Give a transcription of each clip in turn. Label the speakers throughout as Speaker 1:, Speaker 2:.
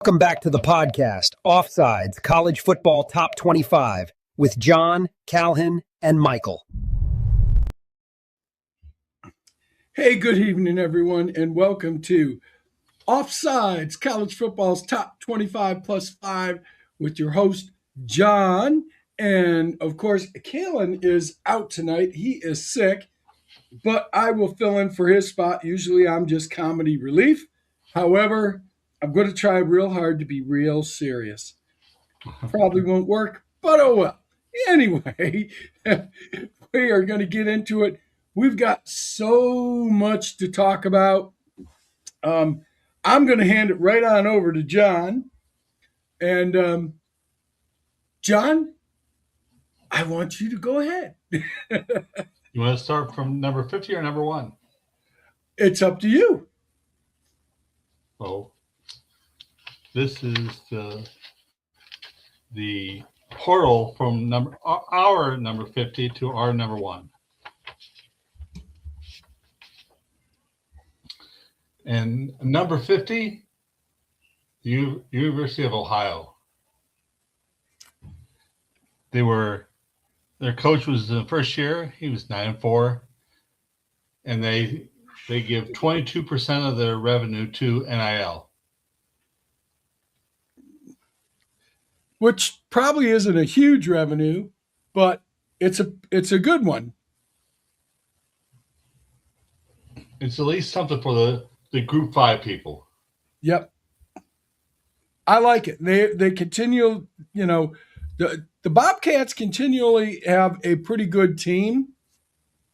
Speaker 1: Welcome back to the podcast, Offsides, College Football Top 25, with John, Kalhin, and Michael.
Speaker 2: Hey, good evening, everyone, and welcome to Offsides, College Football's Top 25 plus 5 with your host, John. And, of course, Kalhin is out tonight. He is sick, but I will fill in for his spot. Usually I'm just comedy relief. However, I'm going to try real hard to be real serious. Probably won't work, but oh well. Anyway, we are going to get into it. We've got so much to talk about. I'm going to hand it right on over to John. And John, I want you to go ahead.
Speaker 3: You want to start from number 50 or number 1?
Speaker 2: It's up to you.
Speaker 3: Well, this is the portal from our number 50 to our number 1. And number 50, University of Ohio. Their coach was in the first year. He was 9-4, and they give 22% of their revenue to NIL.
Speaker 2: Which probably isn't a huge revenue, but it's a good one.
Speaker 3: It's at least something for the Group 5 people.
Speaker 2: Yep. I like it. They continue, the Bobcats continually have a pretty good team.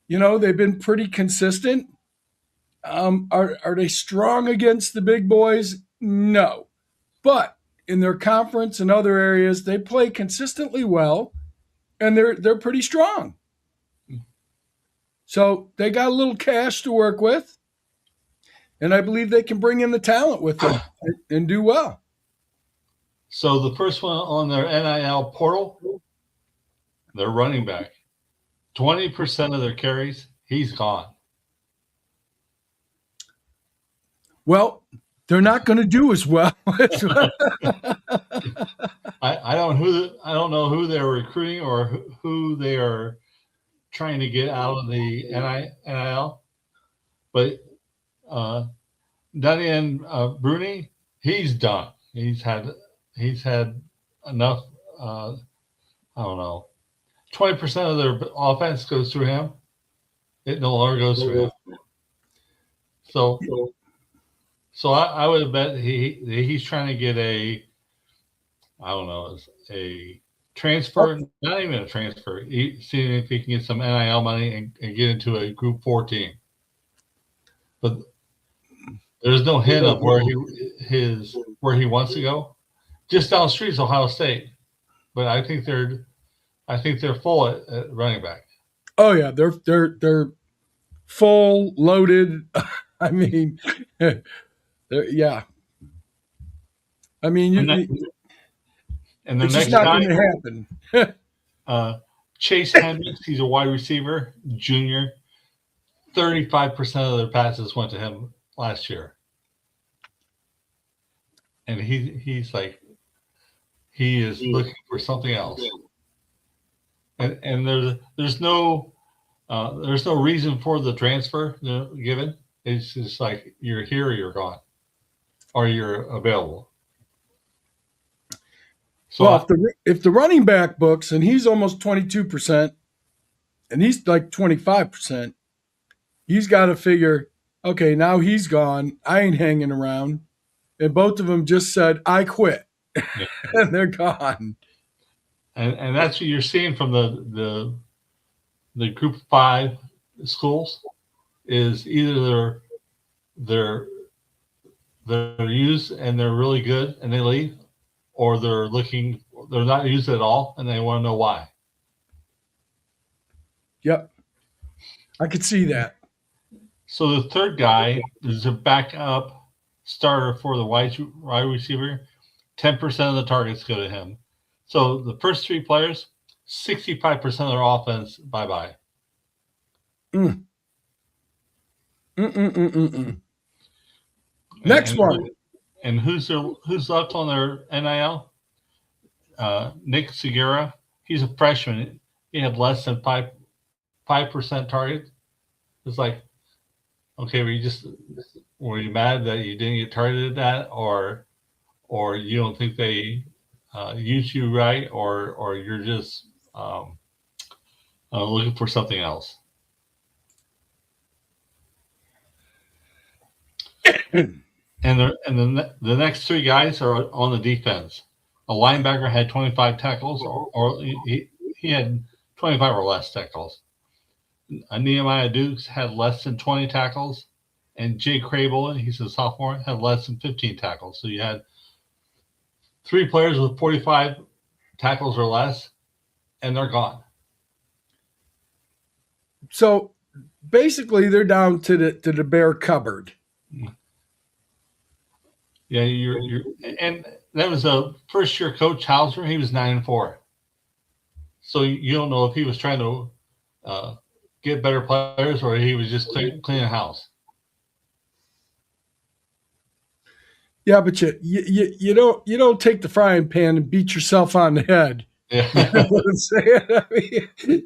Speaker 2: They've been pretty consistent. Are they strong against the big boys? No. But in their conference and other areas, they play consistently well, and they're pretty strong. So they got a little cash to work with, and I believe they can bring in the talent with them and do well.
Speaker 3: So the first one on their NIL portal, their running back, 20% of their carries, he's gone.
Speaker 2: Well, they're not going to do as well.
Speaker 3: I don't know who they're recruiting or who they are trying to get out of the NIL, but Daniel Bruni, he's done. He's had enough. I don't know. 20% of their offense goes through him. It no longer goes through him. So I would bet he's trying to get a transfer, not even a transfer, seeing if he can get some NIL money and get into a Group 4 team. But there's no hint of where he wants to go. Just down the street is Ohio State, but I think they're full at running back.
Speaker 2: Oh yeah, they're full loaded. I mean, yeah. I mean,
Speaker 3: and the
Speaker 2: it's
Speaker 3: next
Speaker 2: just not
Speaker 3: guy,
Speaker 2: going to
Speaker 3: happen. Chase Hendricks, he's a wide receiver, junior. 35% of their passes went to him last year, and he is looking for something else. And there's no reason for the transfer given. It's just like you're here or you're gone, or you're available. So
Speaker 2: well, if the running back books and he's almost 22%, and he's like 25%, he's got to figure, okay, now he's gone. I ain't hanging around, and both of them just said, "I quit," yeah. And they're gone.
Speaker 3: And that's what you're seeing from the Group 5 schools is either they're used and they're really good and they leave, or they're not used at all and they want to know why.
Speaker 2: Yep. I could see that.
Speaker 3: So the third guy is a backup starter for the wide receiver. 10% of the targets go to him. So the first three players, 65% of their offense, bye-bye.
Speaker 2: Next one.
Speaker 3: And who's left on their NIL? Nick Segura. He's a freshman. He had less than 5% target. It's like, okay, were you mad that you didn't get targeted that, or you don't think they use you right, or you're just looking for something else? And the next three guys are on the defense. A linebacker had 25 tackles, or he had 25 or less tackles. Nehemiah Dukes had less than 20 tackles, and Jay Crable, he's a sophomore, had less than 15 tackles. So you had three players with 45 tackles or less, and they're gone.
Speaker 2: So basically, they're down to the bare cupboard.
Speaker 3: Yeah, and that was a first year coach Hauser. He was 9-4. So you don't know if he was trying to get better players or he was just cleaning house.
Speaker 2: Yeah, but you don't take the frying pan and beat yourself on the head.
Speaker 3: Yeah.
Speaker 2: You know what I'm saying?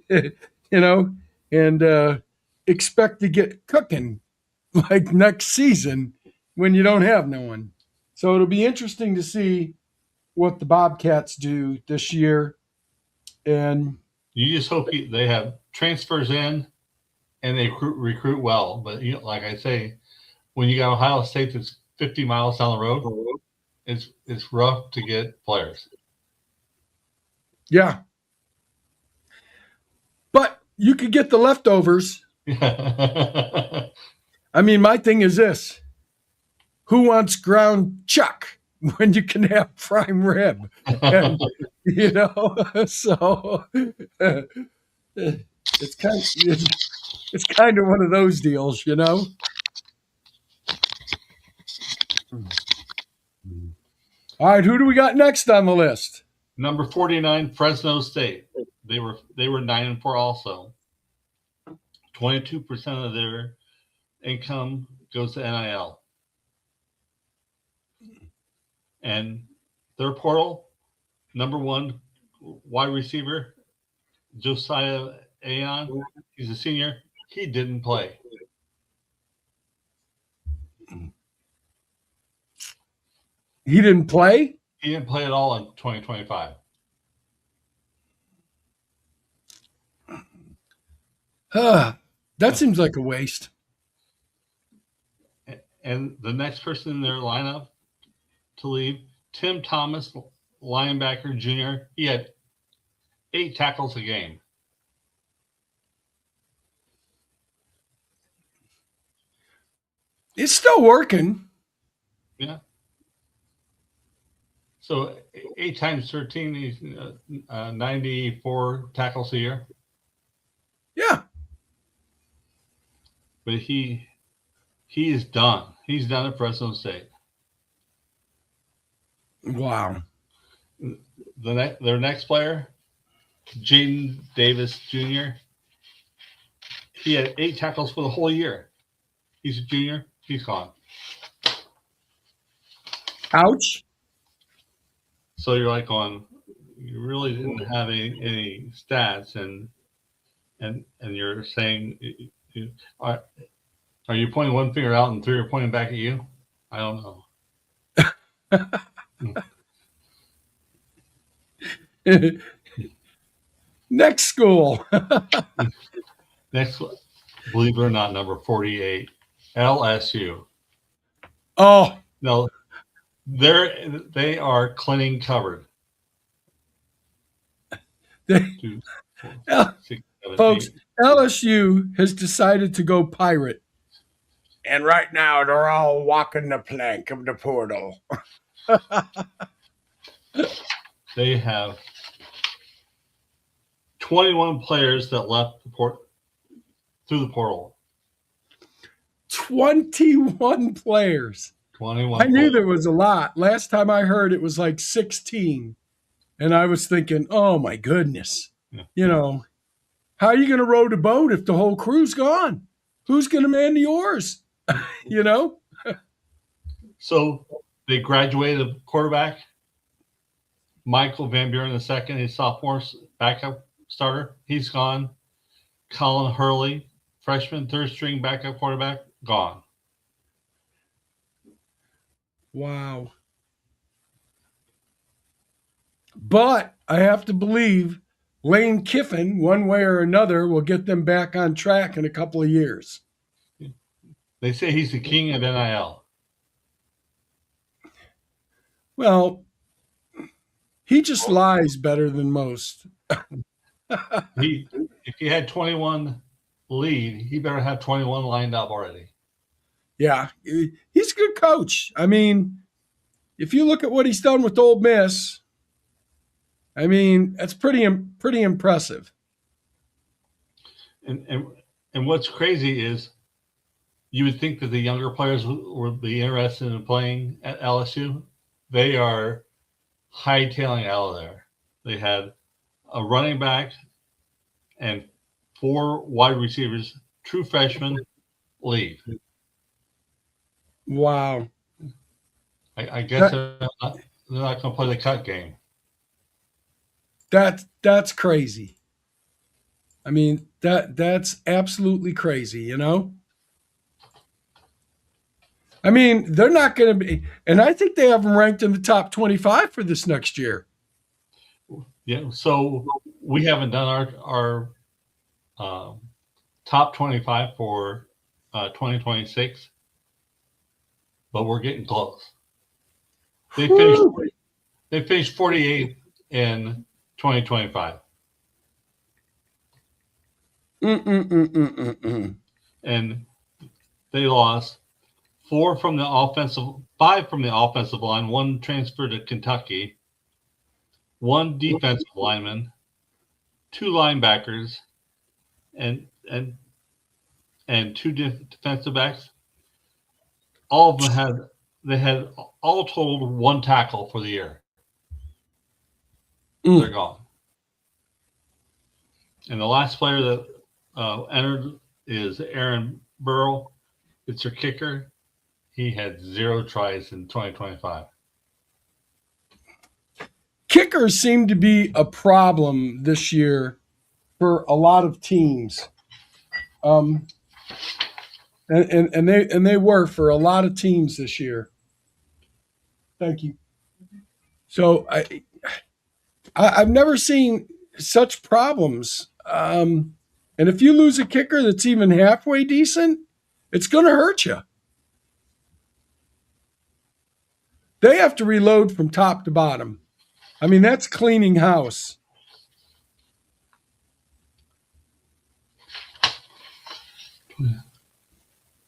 Speaker 2: I mean, and expect to get cooking like next season when you don't have no one. So it'll be interesting to see what the Bobcats do this year. And
Speaker 3: you just hope they have transfers in and they recruit well. But like I say, when you got Ohio State that's 50 miles down the road, it's rough to get players.
Speaker 2: Yeah. But you could get the leftovers.
Speaker 3: I
Speaker 2: mean, my thing is this. Who wants ground chuck when you can have prime rib? And, so it's kind of one of those deals, All right, who do we got next on the list?
Speaker 3: Number 49, Fresno State. They were 9-4 also. 22% of their income goes to NIL. And their portal, number one wide receiver, Josiah Aon, he's a senior. He didn't play.
Speaker 2: He didn't play?
Speaker 3: He didn't play at all in 2025.
Speaker 2: That seems like a waste.
Speaker 3: And the next person in their lineup to leave, Tim Thomas, linebacker junior. He had 8 tackles a game.
Speaker 2: It's still working.
Speaker 3: Yeah. So 8 times 13 is 94 tackles a year.
Speaker 2: Yeah.
Speaker 3: But he is done. He's done at Fresno State.
Speaker 2: Wow.
Speaker 3: Their next player, Jaden Davis Jr. He had 8 tackles for the whole year. He's a junior. He's gone.
Speaker 2: Ouch.
Speaker 3: So you're like you really didn't have any stats, and you're saying, are you pointing one finger out and 3 are pointing back at you? I don't know.
Speaker 2: Next school.
Speaker 3: Next, believe it or not, number 48, LSU.
Speaker 2: Oh
Speaker 3: no, they are cleaning cupboard.
Speaker 2: Folks, LSU has decided to go pirate. And right now they're all walking the plank of the portal.
Speaker 3: They have 21 players that left through the portal.
Speaker 2: 21 players.
Speaker 3: 21.
Speaker 2: I knew there was a lot. Last time I heard it was like 16. And I was thinking, oh my goodness. Yeah. How are you going to row the boat if the whole crew's gone? Who's going to man the oars?
Speaker 3: So They graduated a quarterback, Michael Van Buren II, his sophomore backup starter. He's gone. Colin Hurley, freshman, third-string backup quarterback, gone.
Speaker 2: Wow. But I have to believe Lane Kiffin, one way or another, will get them back on track in a couple of years.
Speaker 3: They say he's the king of NIL.
Speaker 2: Well, he just lies better than most.
Speaker 3: If he had 21 lead, he better have 21 lined up already.
Speaker 2: Yeah, he's a good coach. I mean, if you look at what he's done with Ole Miss, I mean, that's pretty impressive.
Speaker 3: And what's crazy is you would think that the younger players would be interested in playing at LSU. They are hightailing out of there. They had a running back and 4 wide receivers, true freshmen, leave.
Speaker 2: Wow.
Speaker 3: I guess they're not going to play the cut game.
Speaker 2: That's crazy. I mean, that's absolutely crazy, you know? I mean, they're not going to be, and I think they have them ranked in the top 25 for this next year.
Speaker 3: Yeah, so we haven't done our top 25 for 2026, but we're getting close. They finished 48th in 2025. And they lost 5 from the offensive line, 1 transferred to Kentucky, 1 defensive lineman, 2 linebackers, and 2 defensive backs. All of them had all totaled 1 tackle for the year. They're gone. And the last player that entered is Aaron Burrow. It's their kicker. He had 0 tries in 2025.
Speaker 2: Kickers seem to be a problem this year for a lot of teams. And they were for a lot of teams this year. Thank you. So I've never seen such problems. And if you lose a kicker that's even halfway decent, it's going to hurt you. They have to reload from top to bottom. I mean, that's cleaning house.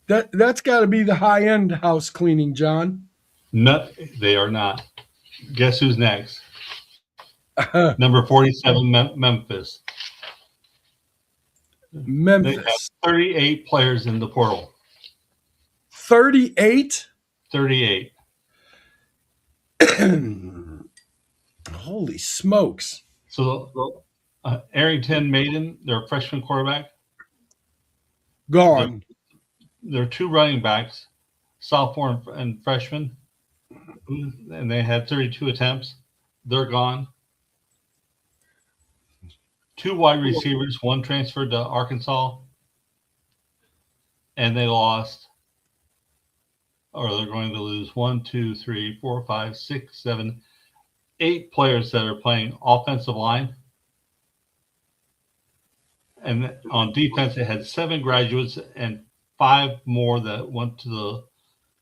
Speaker 2: That's got to be the high-end house cleaning, John.
Speaker 3: No, they are not. Guess who's next? Number 47, Memphis. They have 38 players in the portal.
Speaker 2: 38?
Speaker 3: 38.
Speaker 2: Holy smokes.
Speaker 3: So Arrington Maiden, their freshman quarterback.
Speaker 2: Gone.
Speaker 3: There are 2 running backs, sophomore and freshman, and they had 32 attempts. They're gone. 2 wide receivers, 1 transferred to Arkansas, and they lost, or they're going to lose 1, 2, 3, 4, 5, 6, 7, 8 players that are playing offensive line. And on defense, they had 7 graduates and 5 more that went to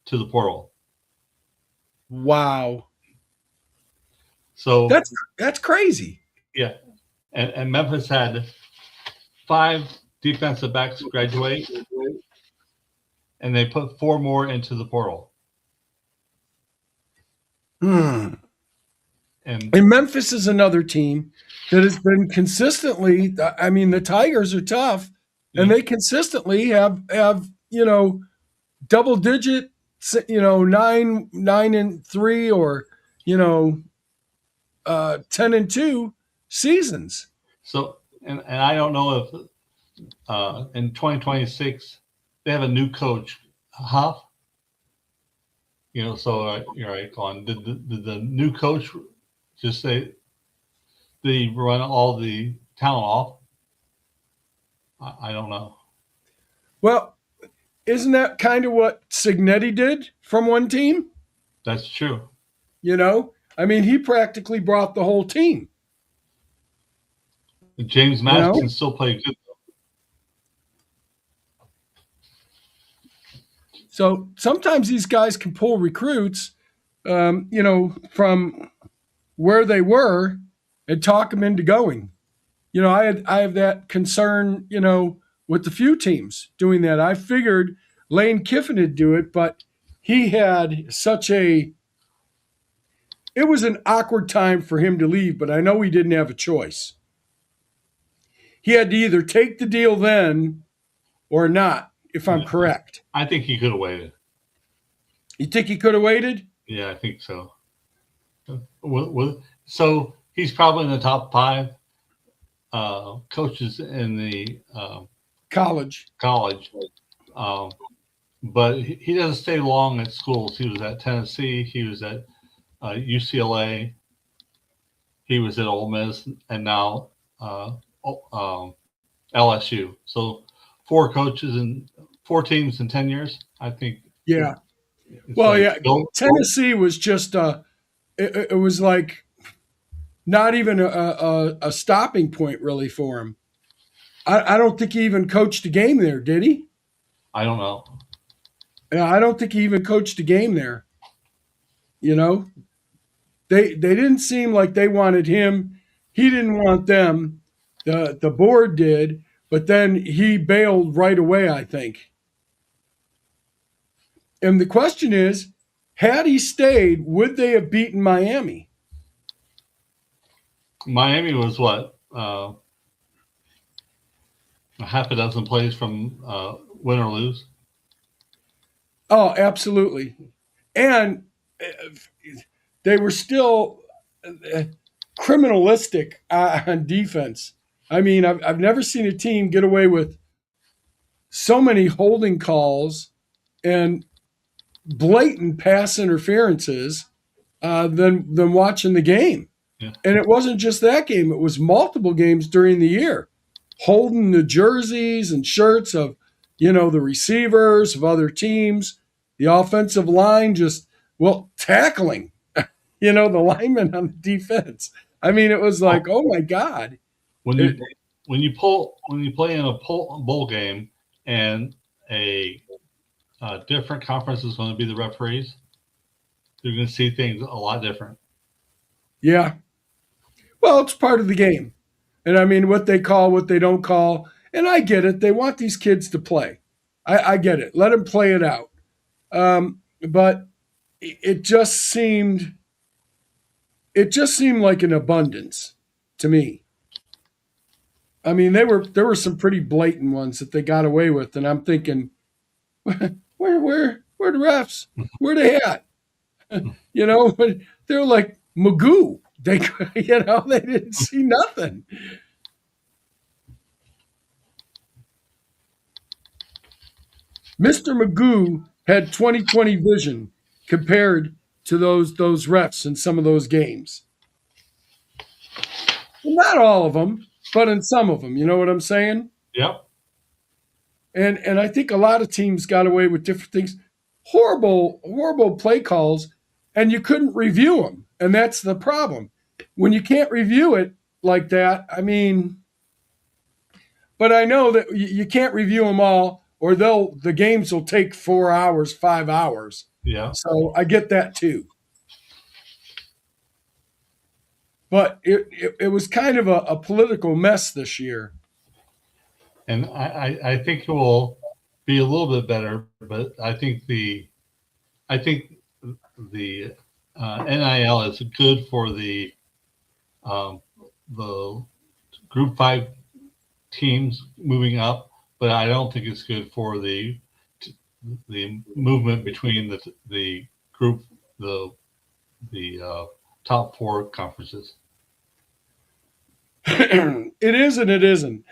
Speaker 3: the portal.
Speaker 2: Wow.
Speaker 3: So
Speaker 2: that's crazy.
Speaker 3: Yeah. And Memphis had 5 defensive backs graduate, and they put 4 more into the portal.
Speaker 2: And Memphis is another team that has been consistently, I mean, the Tigers are tough, and they consistently have double digit, 9-3 or 10-2 seasons.
Speaker 3: So, and I don't know if in 2026 they have a new coach, Huff. So you're right, Colin. Did the new coach just say, did he run all the talent off? I don't know.
Speaker 2: Well, isn't that kind of what Signetti did from one team?
Speaker 3: That's true.
Speaker 2: I mean, he practically brought the whole team.
Speaker 3: James Madison still played good.
Speaker 2: So sometimes these guys can pull recruits, from where they were and talk them into going. I have that concern, with the few teams doing that. I figured Lane Kiffin would do it, but he had it was an awkward time for him to leave, but I know he didn't have a choice. He had to either take the deal then or not, if I'm correct.
Speaker 3: I think he could have waited.
Speaker 2: You think he could have waited?
Speaker 3: Yeah, I think so. So he's probably in the top 5 coaches in the
Speaker 2: College.
Speaker 3: But he doesn't stay long at schools. He was at Tennessee. He was at UCLA. He was at Ole Miss, and now LSU. So 4 coaches and 4 teams in 10 years. I think.
Speaker 2: Yeah. Well, yeah. Tennessee was just it was like not even a stopping point really for him. I don't think he even coached a game there, did he?
Speaker 3: I don't know.
Speaker 2: I don't think he even coached a game there. They didn't seem like they wanted him. He didn't want them. The board did, but then he bailed right away, I think. And the question is, had he stayed, would they have beaten Miami?
Speaker 3: Miami was what? A half a dozen plays from win or lose?
Speaker 2: Oh, absolutely. And they were still criminalistic on defense. I mean, I've never seen a team get away with so many holding calls and blatant pass interferences than watching the game.
Speaker 3: Yeah.
Speaker 2: And it wasn't just that game. It was multiple games during the year. Holding the jerseys and shirts of, the receivers of other teams, the offensive line tackling, the linemen on the defense. I mean, it was like, oh my God.
Speaker 3: When you play in a bowl game and a different conference is going to be the referees, you're going to see things a lot different.
Speaker 2: Yeah. Well, it's part of the game. And I mean, what they call, what they don't call. And I get it. They want these kids to play. I get it. Let them play it out. But it just seemed like an abundance to me. I mean, there were some pretty blatant ones that they got away with. And I'm thinking, where the refs? Where they at? They're like Magoo. They didn't see nothing. Mr. Magoo had 20/20 vision compared to those refs in some of those games. Well, not all of them, but in some of them. You know what I'm saying?
Speaker 3: Yep.
Speaker 2: And I think a lot of teams got away with different things. Horrible play calls, and you couldn't review them. And that's the problem. When you can't review it like that, I mean, but I know that you can't review them all, or the games will take 4 hours, 5 hours.
Speaker 3: Yeah.
Speaker 2: So I get that too. But it was kind of a political mess this year.
Speaker 3: And I think it will be a little bit better, but I think the NIL is good for the Group 5 teams moving up, but I don't think it's good for the movement between the top 4 conferences.
Speaker 2: It is and it isn't.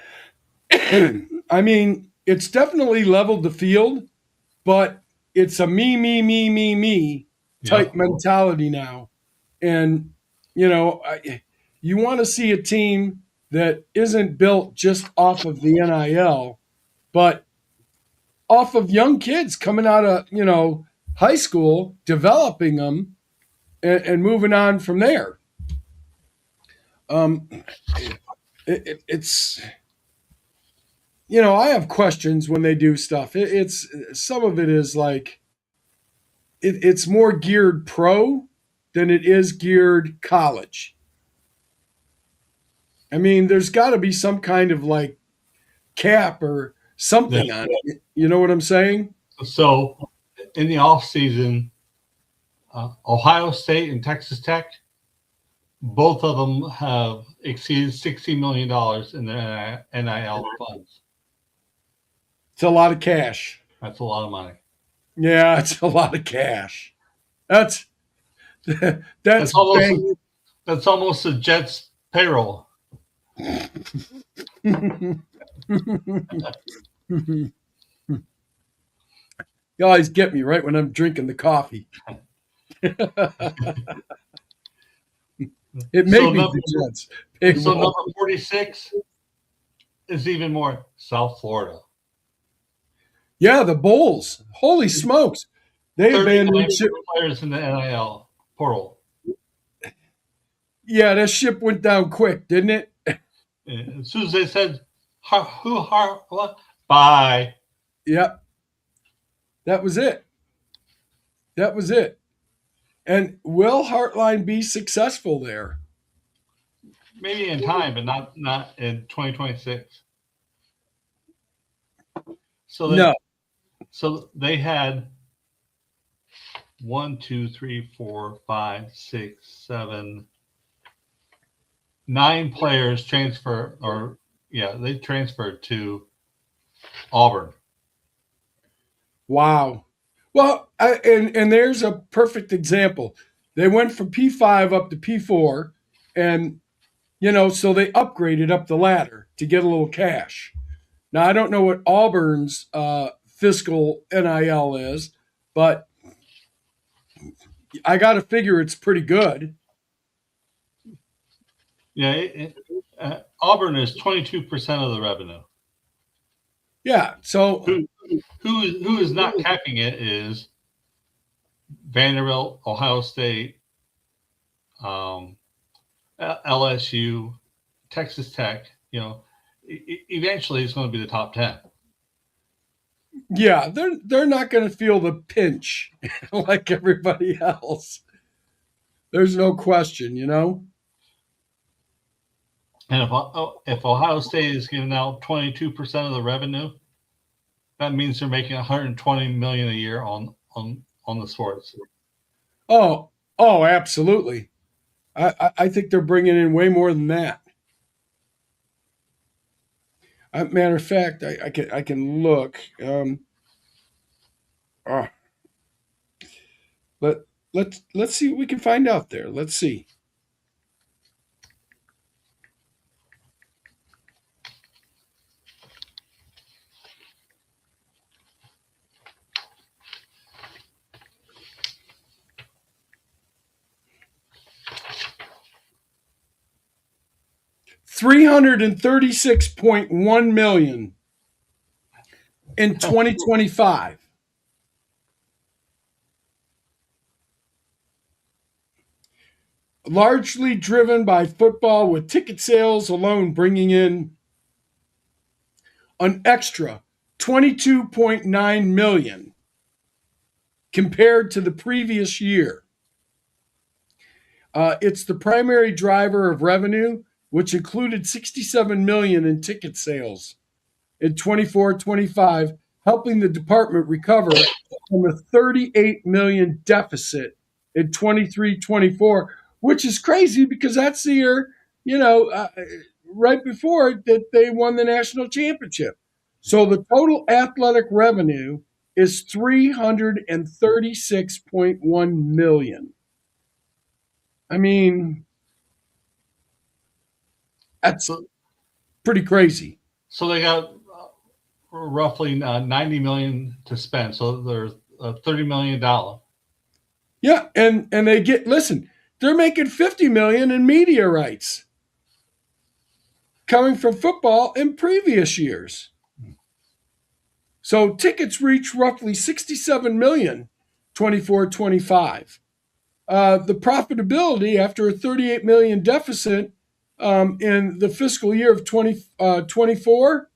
Speaker 2: I mean, it's definitely leveled the field, but it's a me type mentality now. And, you want to see a team that isn't built just off of the NIL, but off of young kids coming out of, high school, developing them and moving on from there. It's, I have questions when they do stuff. It's some of it is like, it's more geared pro than it is geared college. I mean, there's got to be some kind of like cap or something on it. You know what I'm saying?
Speaker 3: So in the off season, Ohio State and Texas Tech, both of them have exceeded $60 million in their NIL funds.
Speaker 2: It's a lot of cash.
Speaker 3: That's a lot of money.
Speaker 2: Yeah, it's a lot of cash. That's
Speaker 3: almost the Jets payroll.
Speaker 2: You always get me right when I'm drinking the coffee. It may be the Jets.
Speaker 3: So number 46 is even more South Florida.
Speaker 2: Yeah, the Bulls. Holy smokes. They abandoned
Speaker 3: players in the NIL portal.
Speaker 2: Yeah, that ship went down quick, didn't it?
Speaker 3: As soon as they said, what? Bye.
Speaker 2: Yep. That was it. And will Heartline be successful there?
Speaker 3: Maybe in time, but not in 2026. So they had 1, 2, 3, 4, 5, 6, 7, 9 players transfer, they transferred to Auburn.
Speaker 2: Wow. Well, and there's a perfect example. They went from P5 up to P4, and so they upgraded up the ladder to get a little cash. Now I don't know what Auburn's fiscal NIL is, but I got to figure it's pretty good.
Speaker 3: Yeah, Auburn is 22% of the revenue.
Speaker 2: Yeah, so
Speaker 3: who is not capping it is Vanderbilt, Ohio State, LSU, Texas Tech. Eventually it's going to be the top 10.
Speaker 2: Yeah, they're not going to feel the pinch like everybody else. There's no question,
Speaker 3: And if Ohio State is giving out 22% of the revenue, that means they're making $120 million a year on the sports.
Speaker 2: Oh, absolutely. I think they're bringing in way more than that. Matter of fact, I can look. But let's see what we can find out there. Let's see. $336.1 million in 2025. Largely driven by football, with ticket sales alone bringing in an extra $22.9 million compared to the previous year. It's the primary driver of revenue, which included $67 million in ticket sales in 24-25, helping the department recover from a $38 million deficit in 23-24, which is crazy because that's the year, right before that they won the national championship. So the total athletic revenue is $336.1 million. I mean, that's pretty crazy.
Speaker 3: So they got roughly $90 million to spend. So there's $30 million.
Speaker 2: Yeah, and they get listen. They're making $50 million in media rights coming from football in previous years. So tickets reach roughly 67 million 24-25. The profitability after a 38 million deficit in the fiscal year of 2024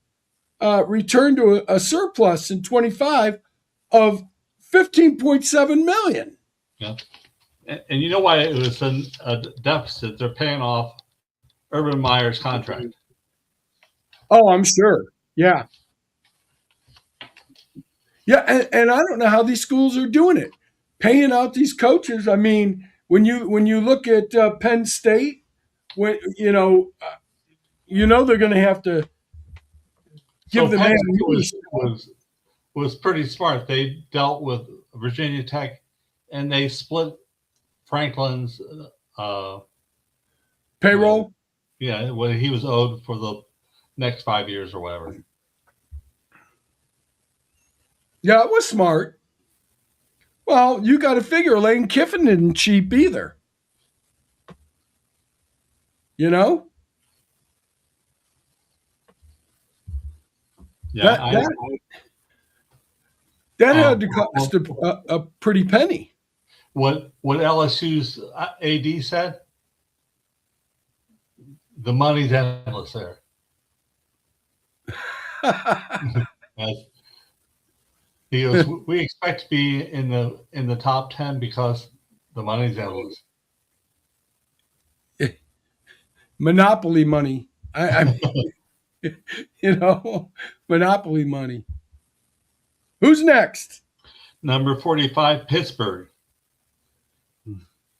Speaker 2: returned to a surplus in 25 of 15.7 million.
Speaker 3: Yeah. And you know why it was a deficit? They're paying off Urban Meyer's contract.
Speaker 2: Oh, I'm sure. Yeah. Yeah, and I don't know how these schools are doing it, paying out these coaches. I mean, when you look at Penn State, when they're going to have to give
Speaker 3: So
Speaker 2: the
Speaker 3: Penn
Speaker 2: man.
Speaker 3: State was pretty smart. They dealt with Virginia Tech, and they split Franklin's
Speaker 2: Payroll.
Speaker 3: Yeah, what he was owed for the next 5 years or whatever.
Speaker 2: Yeah, it was smart. Well, you got to figure Lane Kiffin isn't cheap either. You know?
Speaker 3: Yeah,
Speaker 2: that had to cost a pretty penny.
Speaker 3: What LSU's AD said? The money's endless there. He goes, we expect to be in the top 10 because the money's endless.
Speaker 2: Monopoly money. I monopoly money. Who's next?
Speaker 3: Number 45, Pittsburgh.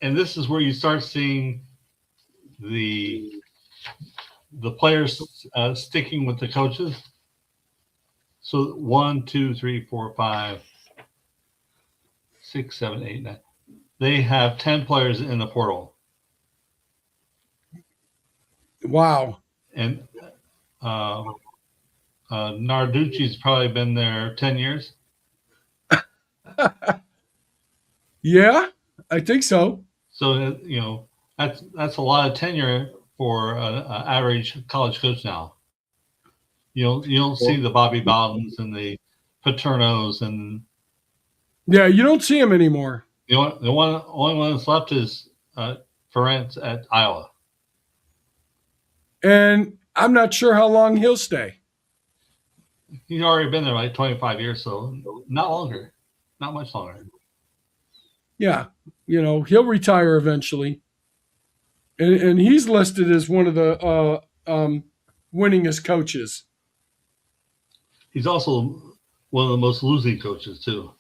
Speaker 3: And this is where you start seeing the players sticking with the coaches. So 1, 2, 3, 4, 5, 6, 7, 8, 9. They have 10 players in the portal.
Speaker 2: Wow.
Speaker 3: And Narducci's probably been there 10 years.
Speaker 2: Yeah, I think so.
Speaker 3: So that's a lot of tenure for an average college coach now. You don't see the Bobby Bowdens and the Paternos and
Speaker 2: you don't see them anymore.
Speaker 3: The only one that's left is Ferentz at Iowa.
Speaker 2: And I'm not sure how long he'll stay.
Speaker 3: He's already been there like 25 years, so not longer, not much longer.
Speaker 2: Yeah, he'll retire eventually, and he's listed as one of the winningest coaches.
Speaker 3: He's also one of the most losing coaches too.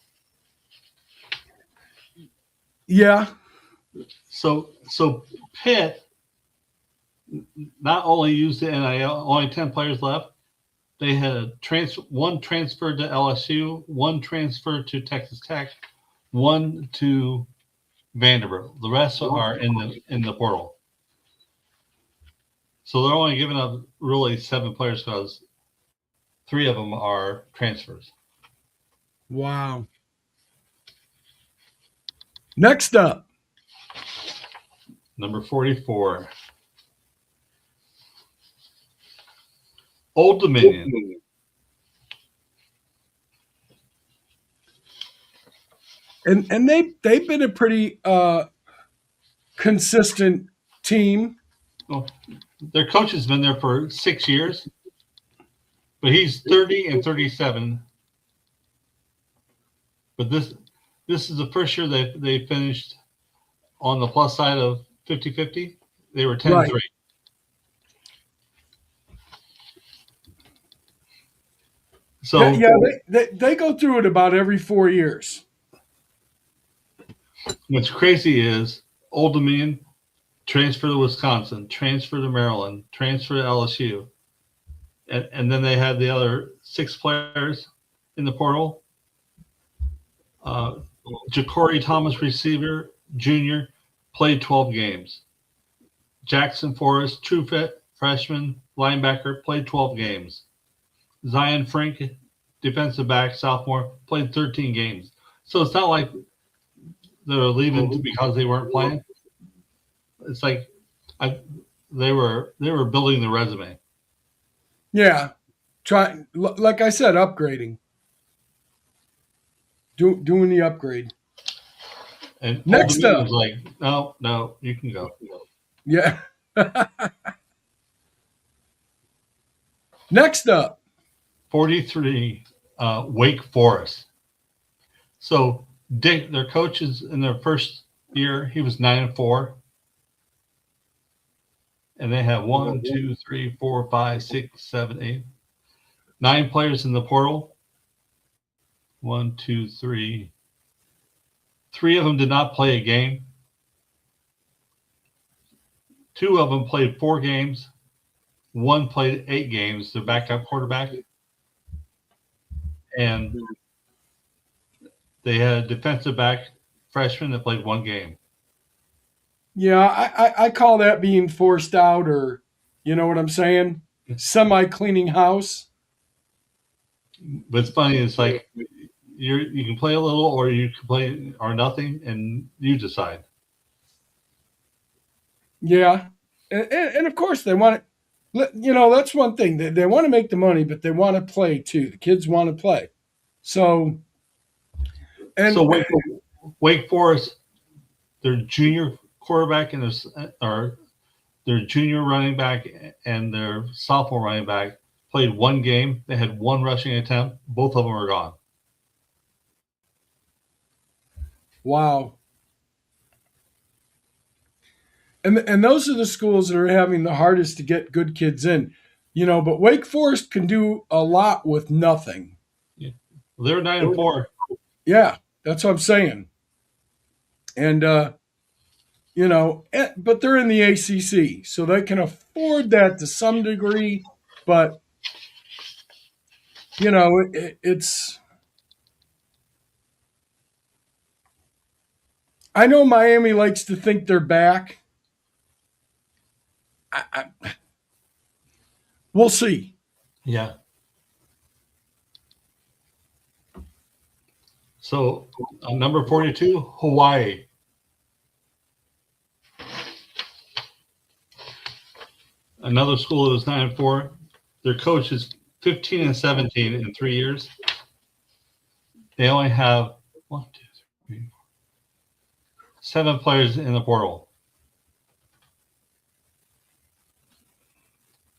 Speaker 2: Yeah.
Speaker 3: So Pitt not only used the NIL, only 10 players left. They had one transferred to LSU, one transferred to Texas Tech, one to Vanderbilt. The rest are in the portal. So they're only giving up really 7 players because 3 of them are transfers.
Speaker 2: Wow. Next up.
Speaker 3: Number 44. Old Dominion.
Speaker 2: And they've been a pretty consistent team.
Speaker 3: Well, their coach has been there for 6 years, but he's 30 and 37. But this is the first year they finished on the plus side of 50-50. They were 10-3. Right. So
Speaker 2: they go through it about every 4 years.
Speaker 3: What's crazy is Old Dominion transfer to Wisconsin, transfer to Maryland, transfer to LSU, and then they had the other 6 players in the portal. Ja'Cory Thomas, receiver, junior, played 12 games. Jackson Forrest, true freshman, linebacker, played 12 games. Zion Frank, defensive back, sophomore, played 13 games. So it's not like that are leaving because they weren't playing. It's like they were building the resume.
Speaker 2: Yeah, like I said, upgrading, doing the upgrade.
Speaker 3: And
Speaker 2: Next
Speaker 3: Old Dominion
Speaker 2: up,
Speaker 3: was like, no, you can go.
Speaker 2: yeah. Next up,
Speaker 3: 43, Wake Forest. So Dick, their coaches in their first year, he was 9-4. And they have 1, 2, 3, 4, 5, 6, 7, 8, 9 players in the portal. 1, 2, 3. 3 of them did not play a game. 2 of them played 4 games. 1 played 8 games, their backup quarterback. And they had a defensive back freshman that played 1 game.
Speaker 2: yeah, I call that being forced out, or you know what I'm saying? Semi-cleaning house.
Speaker 3: But it's funny, it's like you can play a little or you can play or nothing, and you decide.
Speaker 2: Yeah, and of course they want to. You know, that's one thing. They want to make the money, but they want to play too. The kids want to play. So, and
Speaker 3: So Wake Forest, their junior quarterback and their junior running back and their sophomore running back played 1 game. They had 1 rushing attempt. Both of them are gone.
Speaker 2: wow. And those are the schools that are having the hardest to get good kids in. You know, but Wake Forest can do a lot with nothing.
Speaker 3: Yeah. They're 9-4.
Speaker 2: Yeah, that's what I'm saying. And you know, but they're in the ACC, so they can afford that to some degree. But you know, it's. I know Miami likes to think they're back. We'll see.
Speaker 3: Yeah. So number 42, Hawaii. Another school that was 9-4. Their coach is 15-17 in 3 years. They only have 1, 2, 3, 4, 7 players in the portal.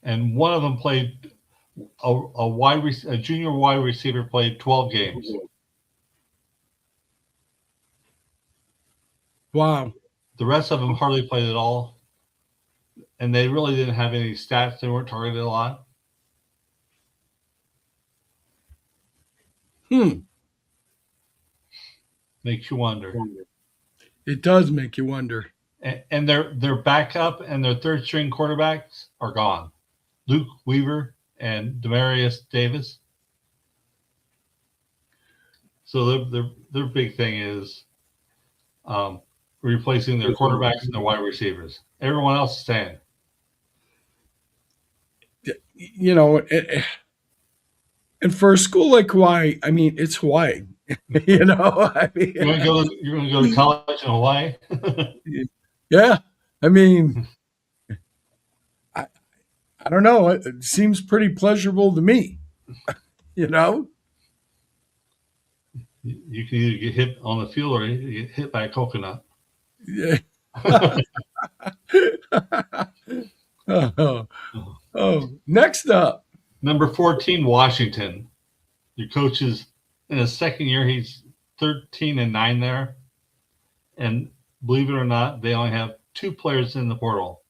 Speaker 3: And one of them played a junior wide receiver played 12 games.
Speaker 2: Wow.
Speaker 3: The rest of them hardly played at all. And they really didn't have any stats. They weren't targeted a lot. Makes you wonder.
Speaker 2: It does make you wonder.
Speaker 3: And their backup and their third string quarterbacks are gone. Luke Weaver and Demarius Davis. So their big thing is replacing their quarterbacks and their wide receivers. Everyone else is staying.
Speaker 2: You know, and for a school like Hawaii, I mean, it's Hawaii. You know, I mean,
Speaker 3: you're going to go to college in Hawaii?
Speaker 2: Yeah, I mean, I don't know. It seems pretty pleasurable to me. You know,
Speaker 3: you can either get hit on the field or you get hit by a coconut.
Speaker 2: Yeah. Next up,
Speaker 3: number 14, Washington. Your coach is in his second year. He's 13-9 there, and believe it or not, they only have 2 players in the portal.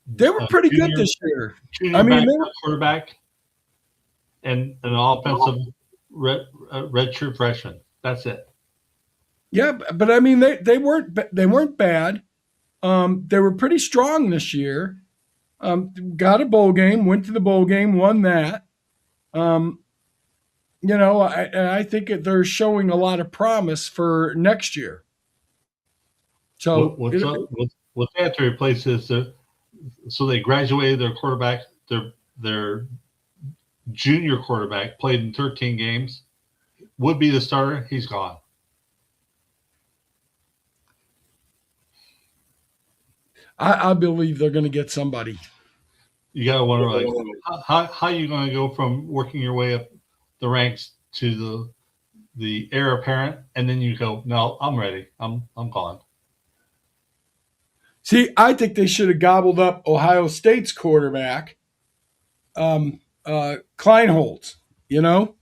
Speaker 2: They were pretty good this year.
Speaker 3: Junior quarterback and an offensive redshirt freshman. That's it.
Speaker 2: Yeah, but I mean they weren't bad. They were pretty strong this year. Got a bowl game, went to the bowl game, won that. You know, I think they're showing a lot of promise for next year. So
Speaker 3: what they have to replace is so they graduated their quarterback. Their junior quarterback played in 13 games. Would be the starter. He's gone.
Speaker 2: I believe they're going to get somebody.
Speaker 3: You got to wonder, like, how you going to go from working your way up the ranks to the heir apparent, and then you go, no, I'm ready. I'm gone.
Speaker 2: See, I think they should have gobbled up Ohio State's quarterback, Kleinholtz. You know,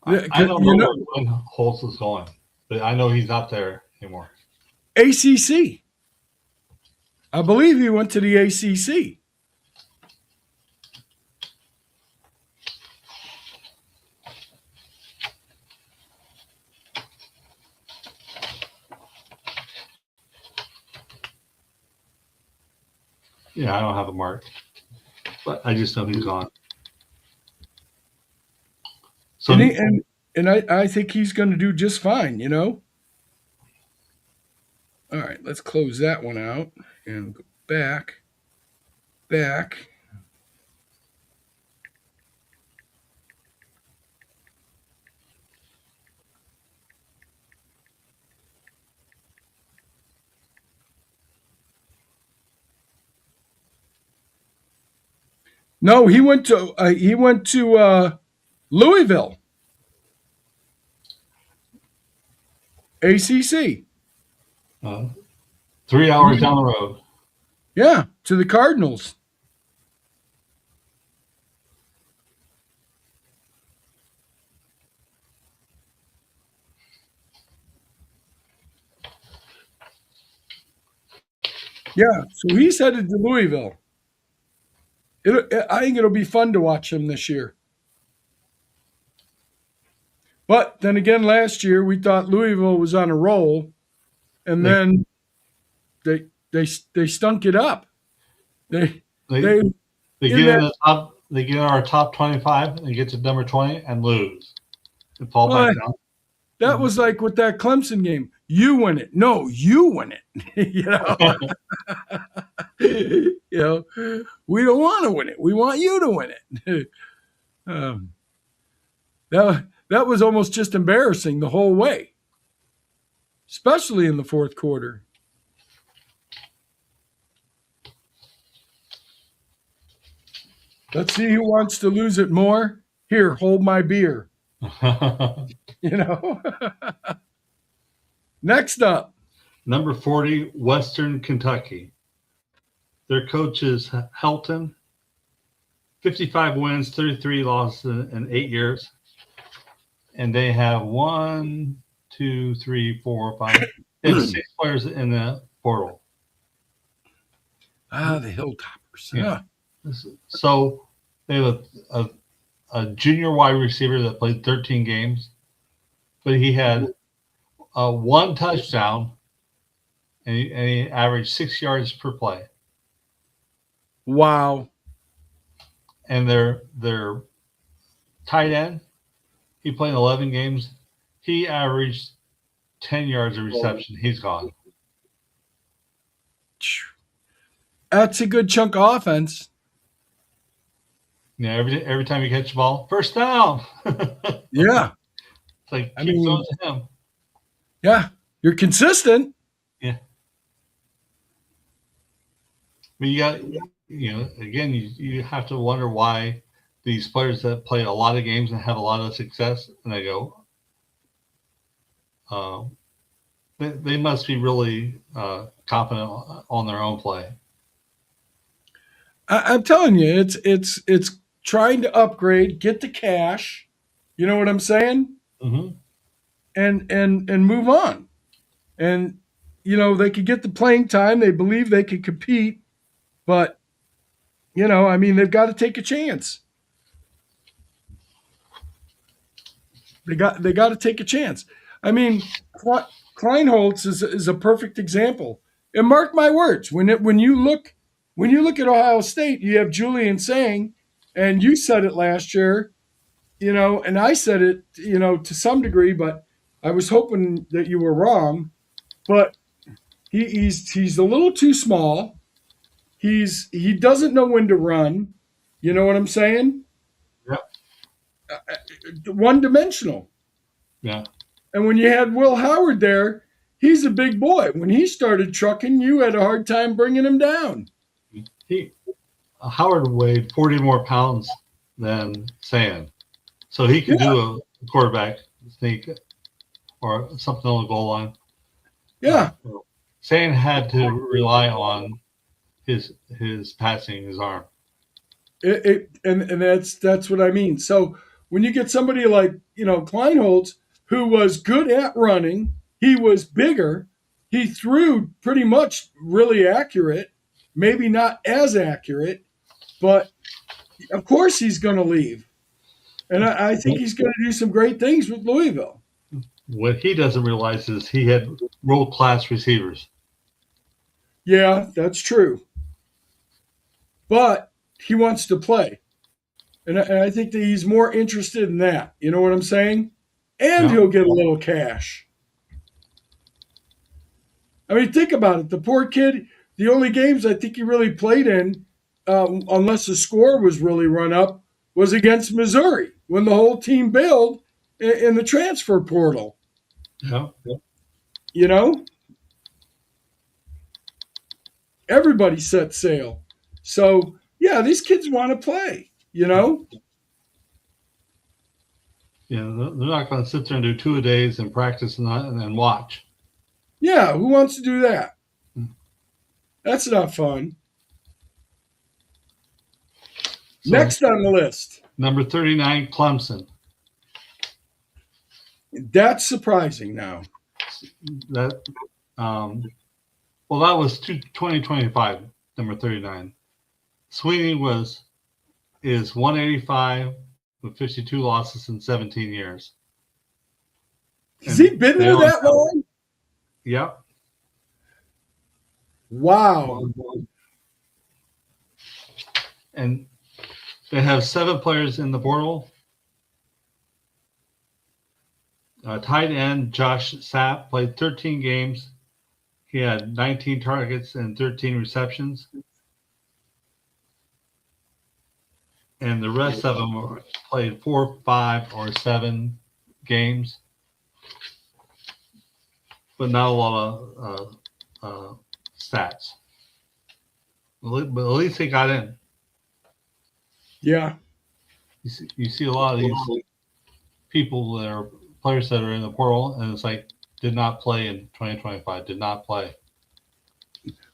Speaker 3: I don't know where Glenn Holtz is going, but I know he's not there anymore.
Speaker 2: ACC. I believe he went to the ACC.
Speaker 3: Yeah, I don't have a mark, but I just know he's gone. So
Speaker 2: and I think he's going to do just fine, you know? All right, let's close that one out and go back. No, he went to Louisville. ACC.
Speaker 3: 3 hours down the road.
Speaker 2: Yeah, to the Cardinals. Yeah, so he's headed to Louisville. I think it'll be fun to watch him this year. But then again, last year we thought Louisville was on a roll, and then they stunk it up. They
Speaker 3: get in the top. They get our top 25 and get to number 20 and lose and fall back down.
Speaker 2: That was like with that Clemson game. You win it. No, you win it. You know, we don't want to win it. We want you to win it. That was almost just embarrassing the whole way, especially in the fourth quarter. Let's see who wants to lose it more. Here, hold my beer. You know. Next up,
Speaker 3: number 40, Western Kentucky. Their coach is Helton. 55 wins, 33 losses in 8 years. And they have 1, 2, 3, 4, 5. They have 6 players in the portal.
Speaker 2: The Hilltoppers.
Speaker 3: Yeah. So they have a junior wide receiver that played 13 games, but he had 1 touchdown, and he averaged 6 yards per play.
Speaker 2: Wow.
Speaker 3: And their tight end, he played 11 games. He averaged 10 yards of reception. He's gone.
Speaker 2: That's a good chunk of offense.
Speaker 3: Yeah, every time you catch the ball, first down.
Speaker 2: Yeah.
Speaker 3: It's like, keep throwing to him.
Speaker 2: Yeah, you're consistent.
Speaker 3: Yeah. But you got, again, you have to wonder why these players that play a lot of games and have a lot of success, and they go, they must be really confident on their own play.
Speaker 2: I'm telling you, it's trying to upgrade, get the cash. You know what I'm saying?
Speaker 3: Mm-hmm.
Speaker 2: And move on. And they could get the playing time. They believe they could compete, but they've got to take a chance. They got to take a chance. I mean, Kleinholtz is a perfect example. And mark my words, when you look at Ohio State, you have Julian saying, and you said it last year, and I said it, to some degree, but I was hoping that you were wrong. But he's a little too small. He doesn't know when to run. You know what I'm saying?
Speaker 3: Yeah.
Speaker 2: One-dimensional.
Speaker 3: Yeah.
Speaker 2: And when you had Will Howard there, he's a big boy. When he started trucking, you had a hard time bringing him down.
Speaker 3: Howard weighed 40 more pounds than Sand, so he could do a quarterback sneak or something on the goal line.
Speaker 2: Yeah.
Speaker 3: Sand had to rely on his passing, his arm.
Speaker 2: And that's what I mean. So when you get somebody like Kleinholz, who was good at running, he was bigger, he threw pretty much really accurate, maybe not as accurate, but of course he's going to leave, and I think he's going to do some great things with Louisville.
Speaker 3: What he doesn't realize is he had world-class receivers.
Speaker 2: Yeah, that's true, but he wants to play. And I think that he's more interested in that. You know what I'm saying? And he'll get a little cash. I mean, think about it. The poor kid, the only games I think he really played in, unless the score was really run up, was against Missouri when the whole team bailed in the transfer portal.
Speaker 3: Yeah.
Speaker 2: You know? Everybody set sail. So, yeah, these kids want to play. You know?
Speaker 3: Yeah, they're not going to sit there and do 2 a days and practice and then watch.
Speaker 2: Yeah, who wants to do that? That's not fun. So, next on the list.
Speaker 3: Number 39, Clemson.
Speaker 2: That's surprising now.
Speaker 3: That that was 2025, number 39. Sweeney is 185 with 52 losses in 17 years.
Speaker 2: Has he been there that long?
Speaker 3: Yep.
Speaker 2: Wow.
Speaker 3: And they have 7 players in the portal. Tight end Josh Sapp played 13 games. He had 19 targets and 13 receptions. And the rest of them played 4, 5, or 7 games. But not a lot of stats. But at least he got in.
Speaker 2: Yeah.
Speaker 3: You see a lot of these people that are players that are in the portal, and it's like, did not play in 2025, did not play.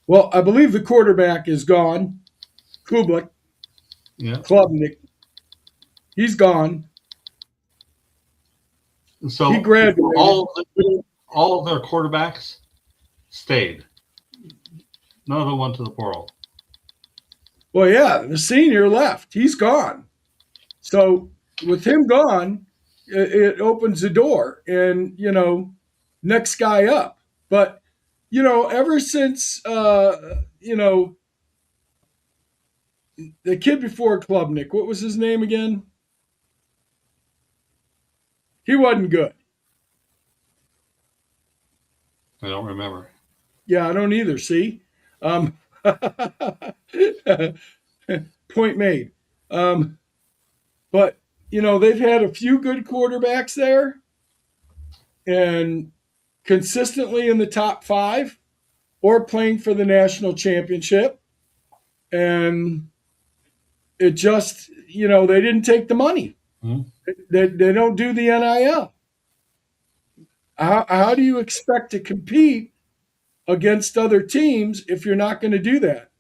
Speaker 2: Well, I believe the quarterback is gone. Kublik.
Speaker 3: Yeah.
Speaker 2: Klubnik. He's gone.
Speaker 3: So
Speaker 2: he graduated.
Speaker 3: All of their quarterbacks stayed. None of them went to the portal.
Speaker 2: Well, yeah, the senior left. He's gone. So with him gone, it opens the door and, next guy up. But, ever since, the kid before Klubnik, what was his name again? He wasn't good.
Speaker 3: I don't remember.
Speaker 2: Yeah, I don't either. See? Point made. But, they've had a few good quarterbacks there and consistently in the top 5 or playing for the national championship. And it just, they didn't take the money.
Speaker 3: Mm-hmm.
Speaker 2: They don't do the NIL. How do you expect to compete against other teams if you're not going to do that?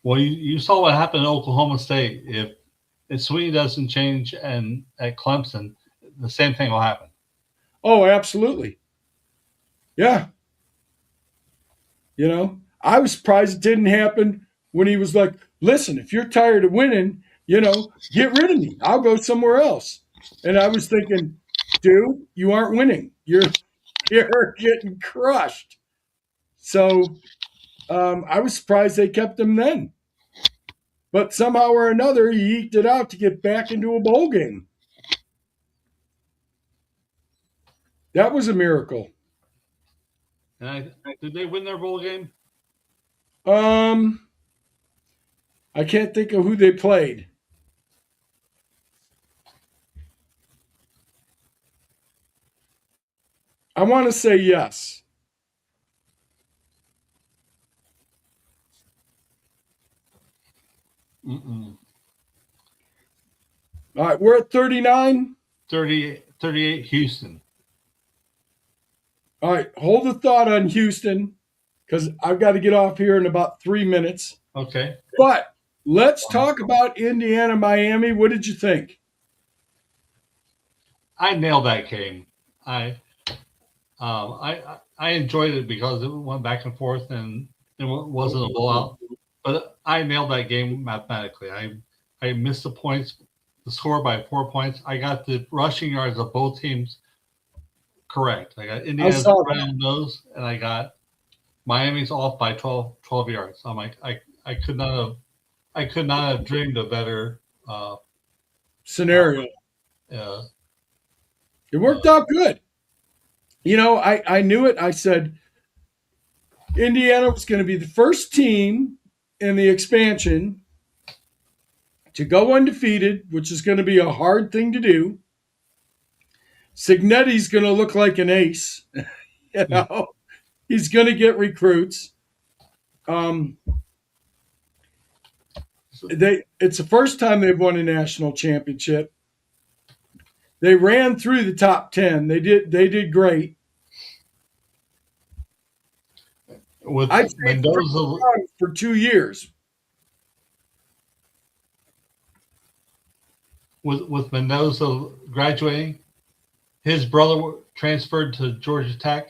Speaker 3: Well, you saw what happened in Oklahoma State. If Sweeney doesn't change and at Clemson, the same thing will happen.
Speaker 2: Oh, absolutely. Yeah. I was surprised it didn't happen when he was like, listen, if you're tired of winning, get rid of me. I'll go somewhere else. And I was thinking, dude, you aren't winning. You're getting crushed. So I was surprised they kept him then. But somehow or another, he eked it out to get back into a bowl game. That was a miracle.
Speaker 3: And did they win their bowl game?
Speaker 2: I can't think of who they played. I want to say yes.
Speaker 3: Mm-mm.
Speaker 2: All right, we're at 39.
Speaker 3: 38 Houston.
Speaker 2: All right, hold the thought on Houston because I've got to get off here in about 3 minutes.
Speaker 3: Okay.
Speaker 2: But let's talk about Indiana, Miami. What did you think?
Speaker 3: I nailed that game. I enjoyed it because it went back and forth and it wasn't a blowout. But I nailed that game mathematically. I missed the score by 4 points. I got the rushing yards of both teams correct. I got Indiana's right on those, and I got Miami's off by 12 yards. I'm like, I could not have dreamed a better
Speaker 2: scenario. It worked out good. You know, I knew it. I said Indiana was going to be the first team in the expansion to go undefeated, which is going to be a hard thing to do. Signetti's going to look like an ace. You know, he's going to get recruits. It's the first time they've won a national championship. They ran through the top 10. They did great.
Speaker 3: With
Speaker 2: Mendoza for 2 years.
Speaker 3: With Mendoza graduating, his brother transferred to Georgia Tech,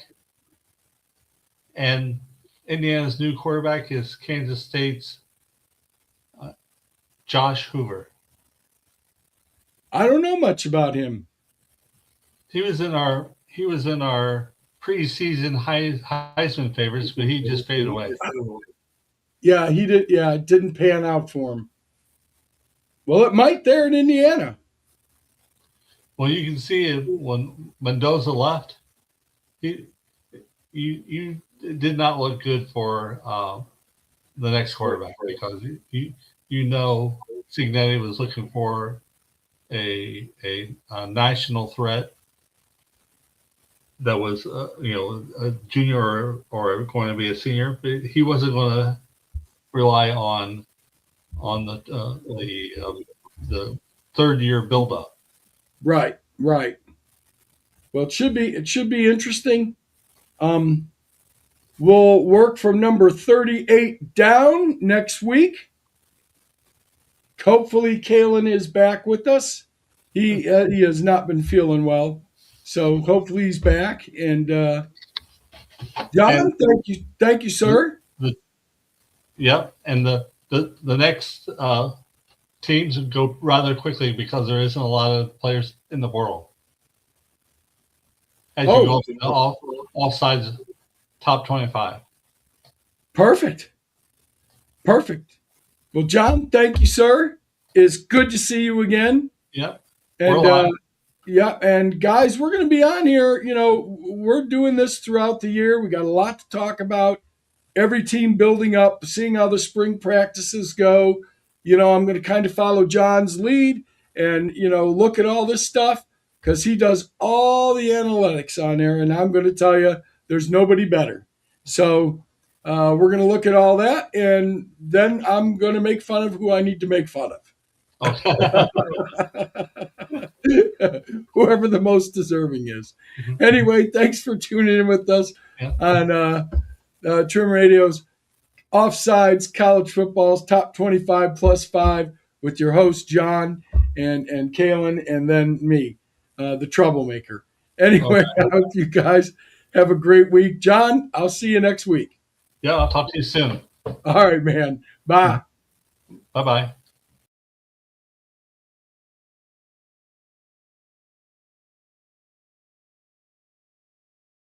Speaker 3: and Indiana's new quarterback is Kansas State's Josh Hoover.
Speaker 2: I don't know much about him.
Speaker 3: He was in our preseason Heisman favorites, but he just faded away.
Speaker 2: Yeah, he did. Yeah, it didn't pan out for him. Well, it might there in Indiana.
Speaker 3: Well, you can see it when Mendoza left. You did not look good for the next quarterback because you know Signetti was looking for a national threat that was a junior or going to be a senior, but he wasn't going to rely on the third year buildup.
Speaker 2: Right. Well, it should be interesting. We'll work from number 38 down next week. Hopefully, Kalhin is back with us. He has not been feeling well, so hopefully he's back. And John, thank you, sir.
Speaker 3: Yep, and the next teams go rather quickly because there isn't a lot of players in the portal. As you go all sides, top 25.
Speaker 2: Perfect. Well, John, thank you, sir. It's good to see you again.
Speaker 3: Yep.
Speaker 2: And and guys, we're going to be on here. You know, we're doing this throughout the year. We got a lot to talk about. Every team building up, seeing how the spring practices go. You know, I'm going to kind of follow John's lead and, look at all this stuff because he does all the analytics on there. And I'm going to tell you, there's nobody better. So we're going to look at all that. And then I'm going to make fun of who I need to make fun of.
Speaker 3: Okay.
Speaker 2: Whoever the most deserving is. Mm-hmm. Anyway, thanks for tuning in with us on Trim Radio's Offsides College Football's Top 25 Plus 5 with your host, John, and Kalhin, and then me, the troublemaker. Anyway, I hope you guys have a great week. John, I'll see you next week.
Speaker 3: Yeah, I'll talk to you soon.
Speaker 2: All right, man. Bye.
Speaker 3: Bye-bye.